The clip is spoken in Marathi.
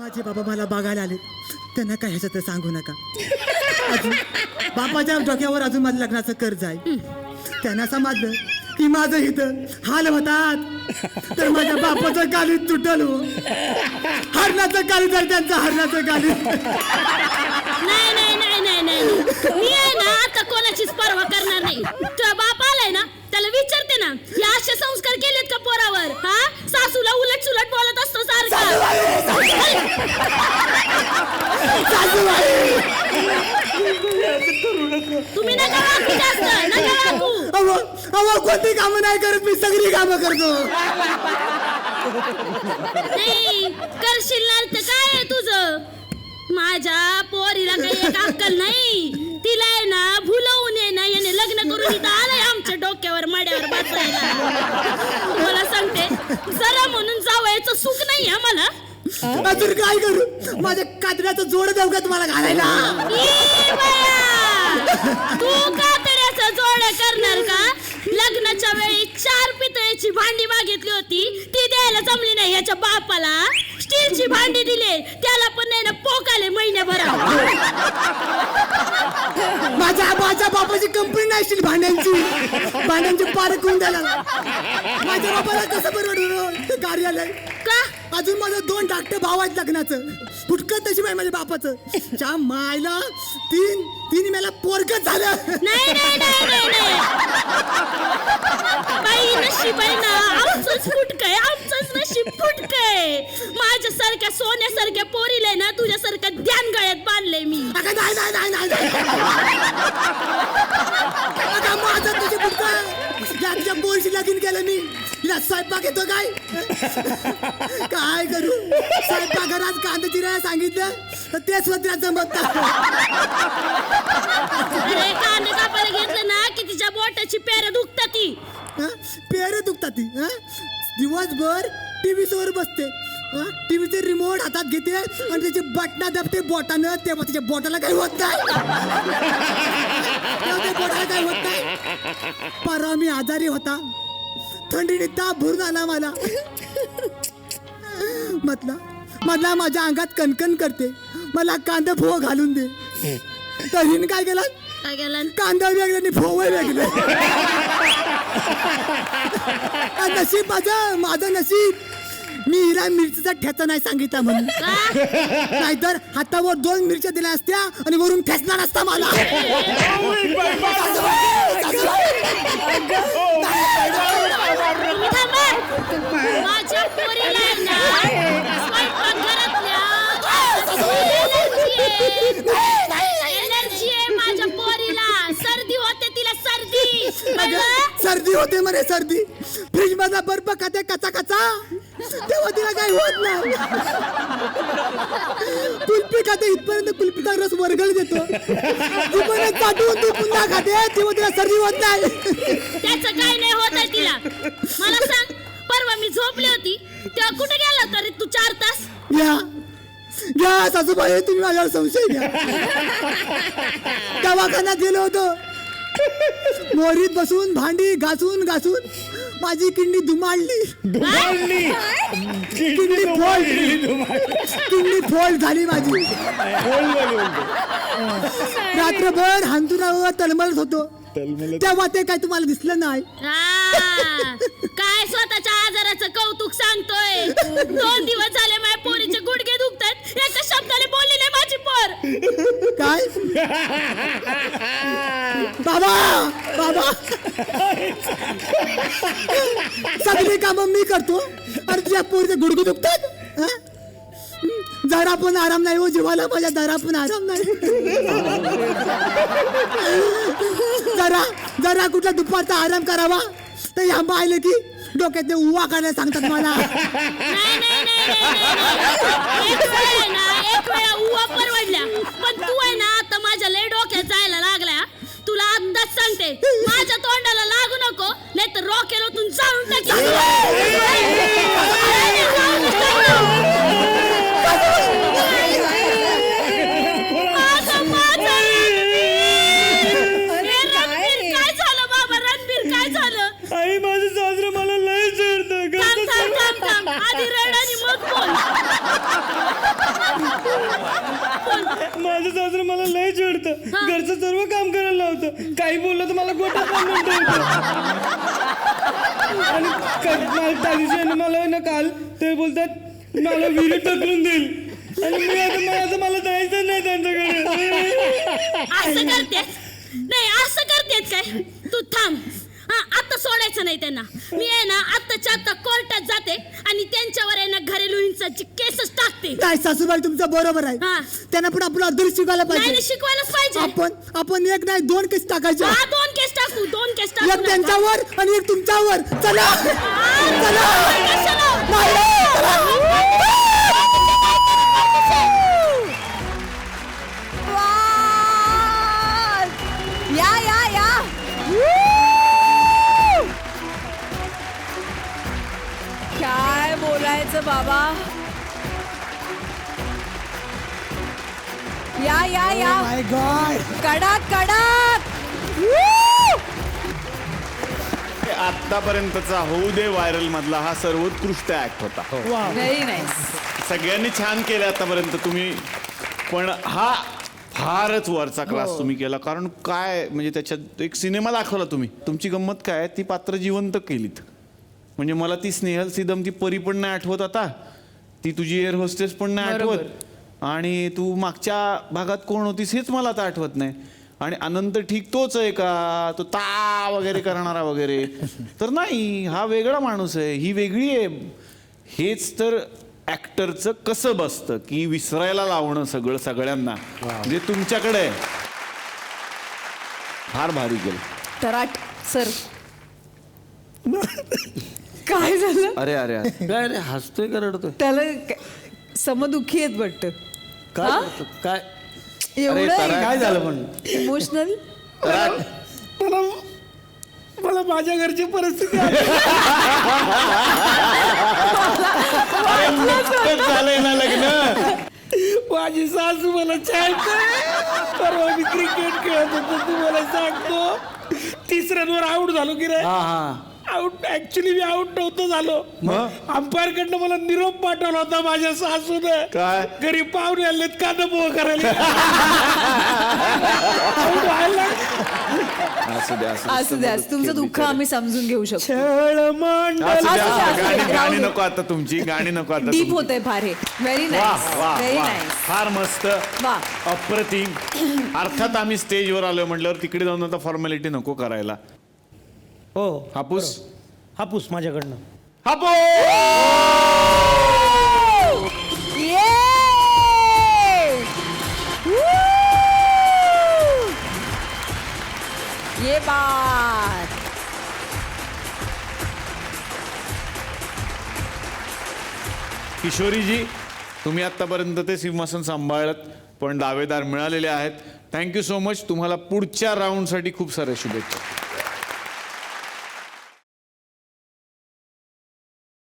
माझे बाबा मला बघायला आले, त्यांना काय ह्याच्यात सांगू नका. अजून बापाच्या डोक्यावर अजून माझं लग्नाचं कर्ज आहे. त्यांना समजलं की माझं इथं हाल होतात तर माझ्या बापाचं कालीज तुटल हो. हरणाचं कालीज आहे त्यांचं, हरणाचं कालीज. नाही नाही नाही नाही नाही मी आहे ना आता कोणाचीच पर्वा करणार नाही. तुझा बाप आलाय ना त्याला विचारते ना, हे असे संस्कार केलेत का पोरावर? हा, सासूला उलट सुलट बोलत असतो सारखा. तुम्ही नका वागू जास्त, नका वागू. अहो कोणती कामं नाही करत मी, सगळी कामं करतो. नाही करशील ना तर काय आहे तुझं? माझ्या पोरीला काही एक अक्कल नाही. तिला आहे ना भुलवून ये ना, याने लग्न करून इथं आलंय आमच्या डोक्यावर माड्यावर बसायला. तुम्हाला सांगते जरा म्हणून जावयाचं सुख नाही आम्हाला. अजून काय करू? माझ्या कातड्याचं जोड देऊ का तुम्हाला घालायला? ई बाया! तू कातड्याचं जोड करणार का? लग्नाच्या वेळी 4 पितळेची भांडी मागितली होती, ती द्यायला जमली नाही ह्याच्या बापाला. स्टीलची भांडी दिली, त्याला पण नाही ना पोकाले महिन्याभर. माझ्या बापाची कंपनी नाही स्टील भांड्यांची पारख करून द्यायला. माझ्या बापाला कसं परवडलं कार्यालय? का? अजून माझं 2 धाकटे भाव आहेत लग्नाचं. फुटकं तशी बाई माझ्या बापाचं. च्या मायला तीन मला पोरकच झालं. नाही नाही नाही नाही नाही बाई, नशीब आहे ना आमचंच फुटकंय, आमचंच नशीब फुटकंय. माझ्यासारख्या सोन्यासारख्या पोरीला ना तुझ्यासारखं ध्यान गळ्यात बांधलंय मी. अगं नाही नाही नाही नाही नाही. अगं माझं तुझे फुटकं. याच्या पोरीशी लगीन केलं मी. या स्वयंपाक येतो काय? काय करू? स्वयंपाकघरात कांदा चिरायला सांगितलं तर तेच स्वतः जमत नाही. अरे कांदे कापायला घेतलं ना की तिच्या बोटाची पेर दुखतात ती. पेर दुखतात ती. दिवसभर टीव्ही समोर बसते. टीव्हीचे रिमोट हातात घेते आणि त्याची बटना दाबते बोटानं. तेव्हा त्याच्या बोटाला काही होत नाही. बोटाला काही होत नाही. परवा मी आजारी होता, थंडीने ताप भरून आला मला. म्हटलं माझ्या अंगात कणकण करते, मला कांदा फोव घालून दे. तर हिने काय केलं? काय केलं? कांदा वेगळे आणि फोव वेगळे. नशीब माझं नशीब, मी हिला मिरचीचा ठेचा नाही सांगितला म्हणून. नाहीतर हातावर 2 मिरच्या दिल्या असत्या आणि वरून ठेचणार असता मला. माझ्या पोरीला ना स्वयंपाकघरातल्या एनर्जी आहे माझ्या पोरीला. सर्दी होते तिला, सर्दी होते म्हणे, सर्दी. फ्रीज मधला बर्फ खाते कचा कचा, तेव्हा तिला काही होत नाही. कुल्फी खाते इथपर्यंत कुल्फीचा रस वरगळ देतो. चाटून तू पुन्हा खाते तेव्हा तिला सर्दी होत नाही. त्याचं काय नाही होत आहे तिला. मला सांग, परवा मी झोपली होती तेव्हा कुठे गेला होता रे तू 4 तास? घ्या सासूबाई, तुम्ही माझ्यावर संशय घ्या. दवाखान्यात गेलो होतो. मोरीत बसून भांडी घासून माझी किडनी दुमाडली. किडनी फोल्ड झाली माझी. रात्रभर हांतुरावर तळमळत होतो. तेव्हा ते काय तुम्हाला दिसलं नाही? काय स्वतःच्या आजाराचं कौतुक सांगतोय? 2 दिवस झाले माझ्या पोरीचे गुडघे दुखतात, एका शब्दाने बोलली नाही माझी पोर. काय? बाबा सगळी कामं मी करतो आणि तुझ्या पोरीचे गुडघे दुखतात? जरा पण आराम नाही हो जीवाला माझ्या, जरा पण आराम नाही. जरा कुठला दुपारचा आराम करावा तर ह्या बायले की डोक्यात उवा काढायला सांगतात मला. एक वेळा उवा परवडल्या, पण तू आहे ना आता माझ्या लय डोक्यात जायला लागल्या. तुला आत्ताच सांगते, माझ्या तोंडाला लागू नको, नाही तर रॉकेल ओतून जाळून टाकेल. काय झालं बाबा? रणबीर काय झालं? आई माझं सासरं मला लय चिडतं. थांब आधी रड आणि मग बोल. माझं सासरं मला लय चिडतं. घरचं सर्व काम करायला लावतं. काही बोललं तर मला गोटा पण म्हणतो. आणि त्या दिवशी मला ना काल ते बोलतात मला विहिरीत ढकलून देईल. आणि मी आता मला जायचं नाही त्यांच्याकडे. असं करतेस नाही, असं करतेस काय तू? थांब, हा आता सोडायचं नाही त्यांना. मी आहे ना आत्ताच्या आत्ता कोर्टात जाते आणि त्यांच्यावर आहे ना घरेलू हिंसाची केसच टाकते. काय सासूबाई तुमचं बरोबर आहे. हा. त्यांना पण आपण अदर शिकायला नाही पाहिजे. शिकवायलाच पाहिजे. आपण एक नाही 2 केस टाकायचे. हा 2 केस टाकू, 2 केस टाकू. एक त्यांच्यावर आणि एक तुमच्यावर. चला या काय बोलायचं बाबा. या माय गॉड. कडक आतापर्यंतचा होऊ दे व्हायरल मधला हा सर्वोत्कृष्ट ऍक्ट होता. Very nice. सगळ्यांनी छान केलं आतापर्यंत तुम्ही, पण हा फारच वरचा क्लास तुम्ही केला. कारण काय म्हणजे त्याच्यात एक सिनेमा दाखवला तुम्ही. तुमची गंमत काय, ती पात्र जिवंत केलीत. म्हणजे मला ती स्नेहल सिदम ती परी पण नाही आठवत आता, ती तुझी एअर होस्टेस पण नाही आठवत, आणि तू मागच्या भागात कोण होतीस हेच मला आता आठवत नाही. आणि अनंत ठीक तोच आहे का, तो ता वगैरे करणारा वगैरे तर नाही, हा वेगळा माणूस आहे, ही वेगळी आहे. हेच तर ऍक्टरचं कसं बसतं की विसरायला लावणं सगळं सगळ्यांना. म्हणजे तुमच्याकडे आहे. फार भारी केलं. तराट सर. काय झालं? अरे अरे अरे काय रे हसतोय का रडतोय? त्याला समदुखी आहेत वाटतं. काय हा? करतो? काय एवढं काय झालं पण? इमोशनल. मला माझ्या घरची परिस्थिती झालंय ना लग्न. माझी सासू मला छळते. परवा मी क्रिकेट खेळत होतो, तुम्हाला सांगतो 3 रनवर आउट झालो की रे. आउट ऍक्च्युली मी आउट नव्हतो झालो. अंपायर कडनं मला निरोप पाठवला होता माझ्या सासूनं. काय? घरी पाहुणे आलेत कांदा पोहा करायला. Out व्हायला. असू द्या तुमचं दुःख आम्ही समजून घेऊ शकतो. गाणी नको आता तुमची, गाणी नको आता. डीप होतंय फार हे. Very nice, very nice. फार मस्त, वा. अप्रतिम. अर्थात आम्ही स्टेजवर आलो म्हटल्यावर तिकडे जाऊन आता फॉर्मॅलिटी नको करायला. हो हापूस हापूस माझ्याकडनं. हापूस. ये बात. किशोरीजी, तुम्ही आतापर्यंत ते सिंहासन सांभाळत, पण दावेदार मिळालेले आहेत. Thank you so much. तुम्हाला पुढच्या राऊंडसाठी खूप साऱ्या शुभेच्छा.